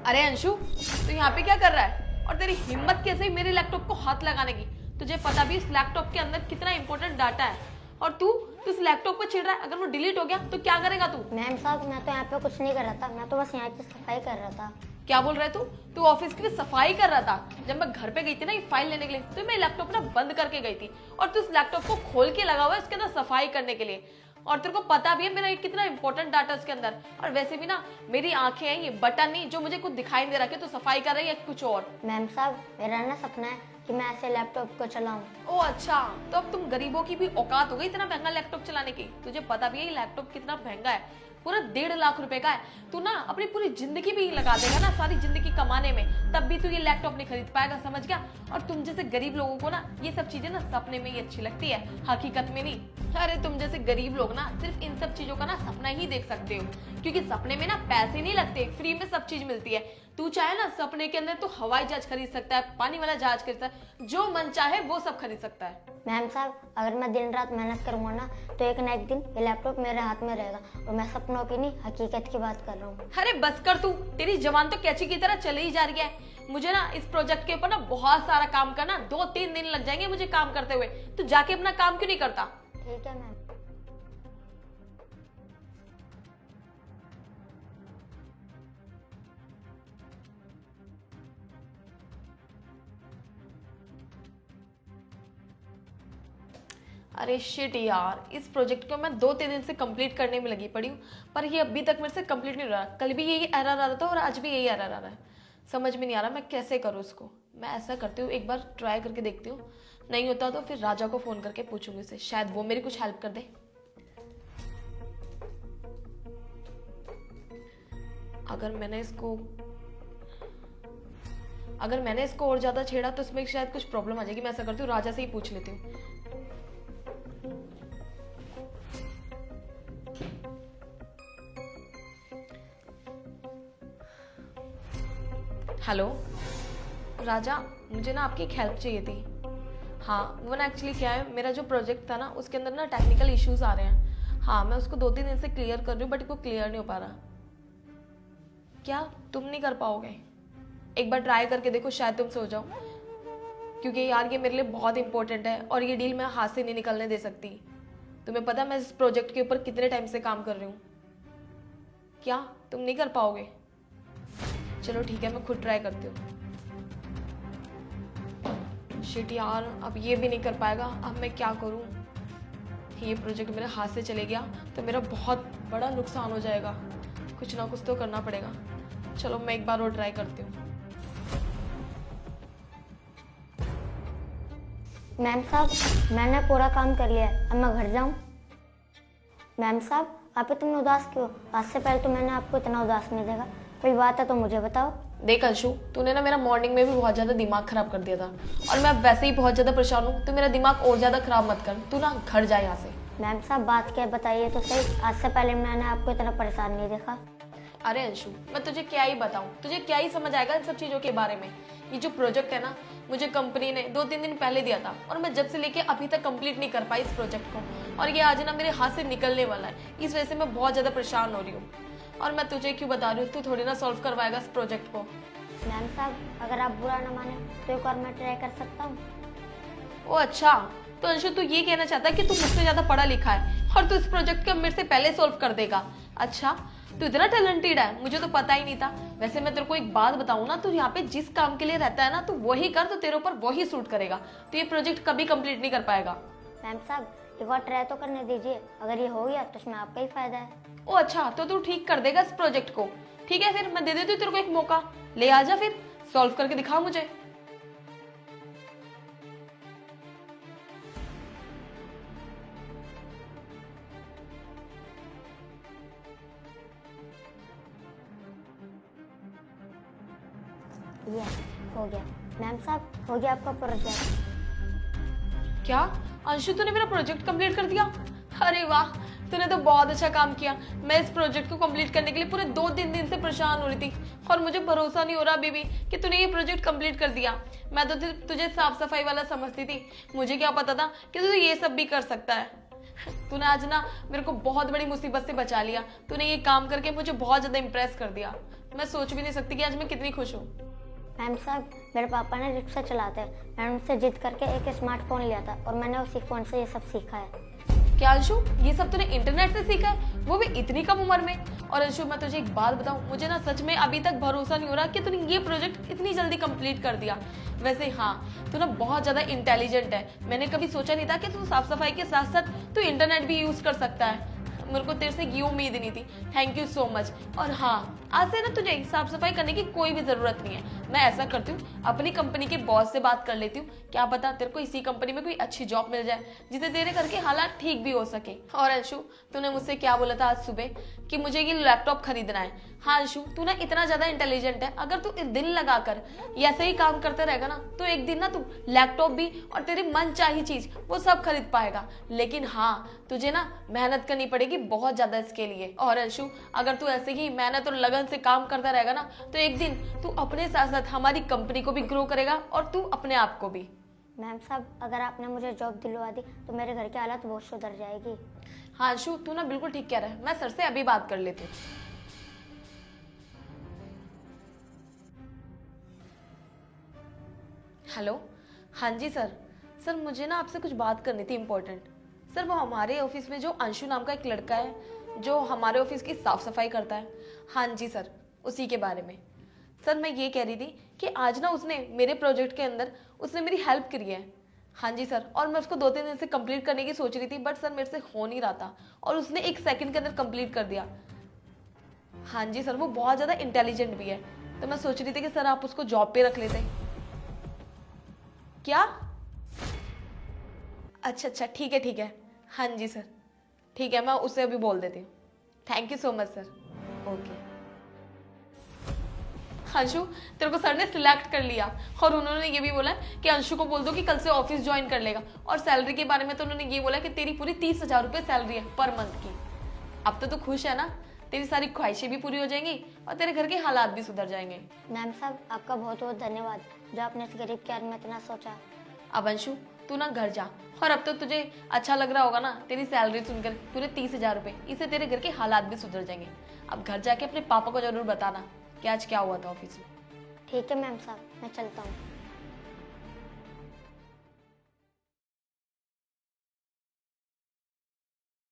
अरे अंशु, तू यहाँ पे क्या कर रहा है? और तेरी हिम्मत कैसे हुई मेरे लैपटॉप को हाथ लगाने की? तुझे पता भी इस लैपटॉप के अंदर कितना इंपॉर्टेंट डाटा है, और तू इस लैपटॉप को छेड़ रहा है। अगर वो डिलीट हो गया तो क्या करेगा तू? मैम साहब, मैं तो यहाँ पे कुछ नहीं कर रहा था, मैं तो बस यहाँ की सफाई कर रहा था। क्या बोल रहा है तू? तू ऑफिस की भी सफाई कर रहा था? जब मैं घर पे गई थी ना ये फाइल लेने के लिए, तो मैं लैपटॉप ना बंद करके गई थी, और तू इस लैपटॉप को खोल के लगा हुआ है इसके अंदर सफाई करने के लिए। और तेरे को पता भी है मेरा ये कितना इंपॉर्टेंट डाटा इसके अंदर। और वैसे भी ना मेरी आंखें हैं, ये बटन नहीं जो मुझे कुछ दिखाई नहीं दे रहा कि तू सफाई कर रही है कुछ और। मैम साहब, मेरा ना सपना है कि मैं ऐसे लैपटॉप को चलाऊं। ओ अच्छा, तो अब तुम गरीबों की भी औकात हो गई इतना महंगा लैपटॉप चलाने की। तुझे पता भी है ये लैपटॉप कितना महंगा है, पूरा 1.5 लाख रुपए का है। तू ना अपनी पूरी जिंदगी भी लगा देगा ना, सारी जिंदगी कमाने में, तब भी तू ये लैपटॉप नहीं खरीद पाएगा, समझ गया? और तुम जैसे गरीब लोगों को ना ये सब चीजें ना सपने में ही अच्छी लगती है, हकीकत में नहीं। अरे तुम जैसे गरीब लोग ना सिर्फ इन सब चीजों का ना सपना ही देख सकते हो, क्योंकि सपने में ना पैसे नहीं लगते, फ्री में सब चीज मिलती है। तू चाहे ना सपने के अंदर तो हवाई जहाज खरीद सकता है, पानी वाला जहाज खरीद सकता है, जो मन चाहे वो सब खरीद सकता है। मैम साहब, अगर मैं दिन रात मेहनत करूंगा ना तो एक ना एक दिन ये लैपटॉप मेरे हाथ में रहेगा। और मैं सपनों की नहीं, हकीकत की बात कर रहा हूँ। अरे बस कर तू, तेरी जबान तो कैची की तरह चली ही जा रही है। मुझे ना इस प्रोजेक्ट के ऊपर ना बहुत सारा काम करना, 2-3 दिन लग जाएंगे मुझे काम करते हुए। तू जाके अपना काम क्यों नहीं करता? ठीक है मैम। अरे शिट यार, इस प्रोजेक्ट को मैं 2-3 दिन से कंप्लीट करने में लगी पड़ी हूँ, पर ये अभी तक मेरे से कंप्लीट नहीं हो रहा। कल भी यही एरर आ रहा था और आज भी यही एरर आ रहा है। समझ में नहीं आ रहा मैं कैसे करूँ इसको। मैं ऐसा करती हूँ, एक बार ट्राई करके देखती हूँ, नहीं होता तो फिर राजा को फोन करके पूछूंगी उससे, शायद वो मेरी कुछ हेल्प कर दे। अगर मैंने इसको और ज्यादा छेड़ा तो इसमें शायद कुछ प्रॉब्लम आ जाएगी। मैं ऐसा करती हूँ, राजा से ही पूछ लेती हूँ। हेलो राजा, मुझे ना आपकी एक हेल्प चाहिए थी। हाँ वो ना एक्चुअली क्या है, मेरा जो प्रोजेक्ट था ना उसके अंदर ना टेक्निकल इश्यूज आ रहे हैं। हाँ मैं उसको 2-3 दिन से क्लियर कर रही हूँ, बट वो क्लियर नहीं हो पा रहा। क्या तुम नहीं कर पाओगे? एक बार ट्राई करके देखो, शायद तुमसे हो जाओ, क्योंकि यार ये मेरे लिए बहुत इंपॉर्टेंट है और ये डील मैं हाथ से नहीं निकलने दे सकती। तुम्हें पता मैं इस प्रोजेक्ट के ऊपर कितने टाइम से काम कर रही हूँ। क्या तुम नहीं कर पाओगे? चलो ठीक है, मैं खुद ट्राई करती हूँ। शिट यार, अब ये भी नहीं कर पाएगा। अब मैं क्या करूँ? ये प्रोजेक्ट मेरे हाथ से चले गया तो मेरा बहुत बड़ा नुकसान हो जाएगा। कुछ ना कुछ तो करना पड़ेगा। चलो मैं एक बार और ट्राई करती हूँ। मैम साहब, मैंने पूरा काम कर लिया है, अब मैं घर जाऊँ? मैम साहब, आप इतने उदास क्यों? आज से पहले तो मैंने आपको इतना उदास नहीं देखा। कोई बात है तो मुझे बताओ। देख अंशु, तूने ना मेरा मॉर्निंग में भी बहुत ज्यादा दिमाग खराब कर दिया था, और मैं अब वैसे ही बहुत ज्यादा परेशान हूँ, तो मेरा दिमाग और ज्यादा खराब मत कर। तू ना घर जा यहाँ से। मैम साहब, बात क्या है बताइए तो सही। आज से पहले मैंने आपको इतना परेशान नहीं देखा। अरे अंशु, मैं तुझे क्या ही बताऊं, तुझे क्या ही समझ आएगा इन सब चीजों के बारे में। ये जो प्रोजेक्ट है ना, मुझे कंपनी ने 2-3 दिन पहले दिया था, और मैं जब से लेके अभी तक कंप्लीट नहीं कर पाई इस प्रोजेक्ट को, और ये आज ना मेरे हाथ से निकलने वाला है। इस वजह से मैं बहुत ज्यादा परेशान हो रही हूँ, और मैं तुझे क्यों बता रही हूँ, तू थोड़ी ना सॉल्व करवाएगा इस प्रोजेक्ट को। मैम साहब, अगर आप बुरा ना माने तो एक और मैं ट्राई कर सकता हूँ? ओ अच्छा, तो अंशु तू ये कहना चाहता है कि तू मुझसे ज्यादा पढ़ा लिखा है और तू इस प्रोजेक्ट को मेरे से पहले सॉल्व कर देगा? अच्छा, तू इतना टैलेंटेड है, मुझे तो पता ही नहीं था। वैसे मैं तेरे को एक बात बताऊं ना, तू यहाँ पे जिस काम के लिए रहता है ना, तू वही कर, तो तेरे ऊपर वही सूट करेगा। तो ये प्रोजेक्ट कभी कंप्लीट नहीं कर पाएगा। मैम साहब, एक बार ट्राई तो करने दीजिए। अगर ये हो गया तो इसमें आपका ही फायदा है। ओ अच्छा, तो तू ठीक कर देगा इस प्रोजेक्ट को? ठीक है, फिर मैं दे देती हूँ तेरे को एक मौका। ले आजा, फिर सॉल्व करके दिखा मुझे। ये हो गया। मैम साहब, हो गया आपका प्रोजेक्ट। क्या अंशु, तूने मेरा प्रोजेक्ट कंप्लीट कर दिया? अरे वाह, तूने तो बहुत अच्छा काम किया। मैं इस प्रोजेक्ट को कंप्लीट करने के लिए पूरे 2-3 दिन से परेशान हो रही थी, और मुझे भरोसा नहीं हो रहा अभी भी कि तूने ये प्रोजेक्ट कंप्लीट कर दिया। मैं तो तुझे साफ सफाई वाला समझती थी, मुझे क्या पता था कि तू ये सब भी कर सकता है। तूने आज ना मेरे को बहुत बड़ी मुसीबत से बचा लिया। तूने ये काम करके मुझे बहुत ज्यादा इम्प्रेस कर दिया। मैं सोच भी नहीं सकती कि आज मैं कितनी खुश हूँ। मैम साहब, मेरे पापा ने रिक्शा चलाते हैं, मैंने उनसे जिद करके एक स्मार्टफोन लिया था और मैंने उसी फ़ोन से ये सब सीखा है। क्या अंशु, ये सब तूने इंटरनेट से सीखा है, वो भी इतनी कम उम्र में? और अंशु मैं तुझे एक बात बताऊं, मुझे ना सच में अभी तक भरोसा नहीं हो रहा कि तूने ये प्रोजेक्ट इतनी जल्दी कंप्लीट कर दिया। वैसे हाँ, तू ना बहुत ज्यादा इंटेलिजेंट है। मैंने कभी सोचा नहीं था कि तू साफ सफाई के साथ साथ तू इंटरनेट भी यूज कर सकता है। मेरे को तेरे से ये उम्मीद नहीं थी। Thank you so much. और हाँ, आज से ना तुझे साफ सफाई करने की कोई भी जरूरत नहीं है। मैं ऐसा करती हूँ, अपनी कंपनी के बॉस से बात कर लेती हूँ, क्या पता तेरे को इसी कंपनी में कोई अच्छी जॉब मिल जाए जिससे तेरे घर के हालात ठीक भी हो सके। और अंशु, तूने मुझसे क्या बोला था आज सुबह कि मुझे ये लैपटॉप खरीदना है। हाँ अंशु, तू ना इतना ज्यादा इंटेलिजेंट है, अगर तू दिल लगाकर ऐसे ही काम करते रहेगा ना तो एक दिन ना तू लैपटॉप भी और तेरी मन चाही चीज वो सब खरीद पाएगा। लेकिन हाँ, तुझे ना मेहनत करनी पड़ेगी बहुत ज्यादा इसके लिए। और अंशु, अगर तू ऐसे ही मेहनत और लगन से काम करता रहेगा ना तो एक दिन तू अपने साथ साथ हमारी कंपनी को भी ग्रो करेगा और तू अपने आप को भी। मैम साहब, अगर आपने मुझे जॉब दिलवा दी तो मेरे घर की हालत बहुत सुधर जाएगी। हाँ अंशु, तू ना बिल्कुल ठीक कह रहा है। मैं सर से अभी बात कर लेती हूँ। हेलो, हाँ जी सर। सर मुझे ना आपसे कुछ बात करनी थी इम्पोर्टेंट। सर वो हमारे ऑफिस में जो अंशु नाम का एक लड़का है जो हमारे ऑफिस की साफ सफाई करता है, हाँ जी सर, उसी के बारे में। सर मैं ये कह रही थी कि आज ना उसने मेरे प्रोजेक्ट के अंदर उसने मेरी हेल्प करी है। हाँ जी सर, और मैं उसको 2-3 दिन से कंप्लीट करने की सोच रही थी, बट सर मेरे से हो नहीं रहा था और उसने 1 सेकंड के अंदर कंप्लीट कर दिया। हाँ जी सर, वो बहुत ज़्यादा इंटेलिजेंट भी है, तो मैं सोच रही थी कि सर आप उसको जॉब पे रख लेते। क्या? अच्छा अच्छा, ठीक है। हाँ जी सर, ठीक है, मैं उसे अभी बोल देती हूँ। Thank you so much sir. Okay. Anshu, तेरे को सर ने सिलेक्ट कर लिया और उन्होंने ये भी बोला कि अंशु को बोल दो कि कल से ऑफिस ज्वाइन कर लेगा। और सैलरी के बारे में तो उन्होंने ये बोला कि तेरी पूरी 30,000 रुपये सैलरी है पर मंथ की। अब तो तू खुश है ना? तेरी सारी ख्वाहिशें भी पूरी हो जाएंगी और तेरे घर के हालात भी सुधर जाएंगे। मैम साहब, आपका बहुत बहुत धन्यवाद जो आपने इस गरीब के बारे में इतना सोचा। अब अंशु, तू ना घर जा, और अब तो तुझे अच्छा लग रहा होगा ना तेरी सैलरी सुनकर, पूरे 30,000 रुपये। इससे तेरे घर के हालात भी सुधर जाएंगे। अब घर जाके अपने पापा को जरूर बताना कि आज क्या हुआ था ऑफिस में। ठीक है मैम साहब, मैं चलता हूँ।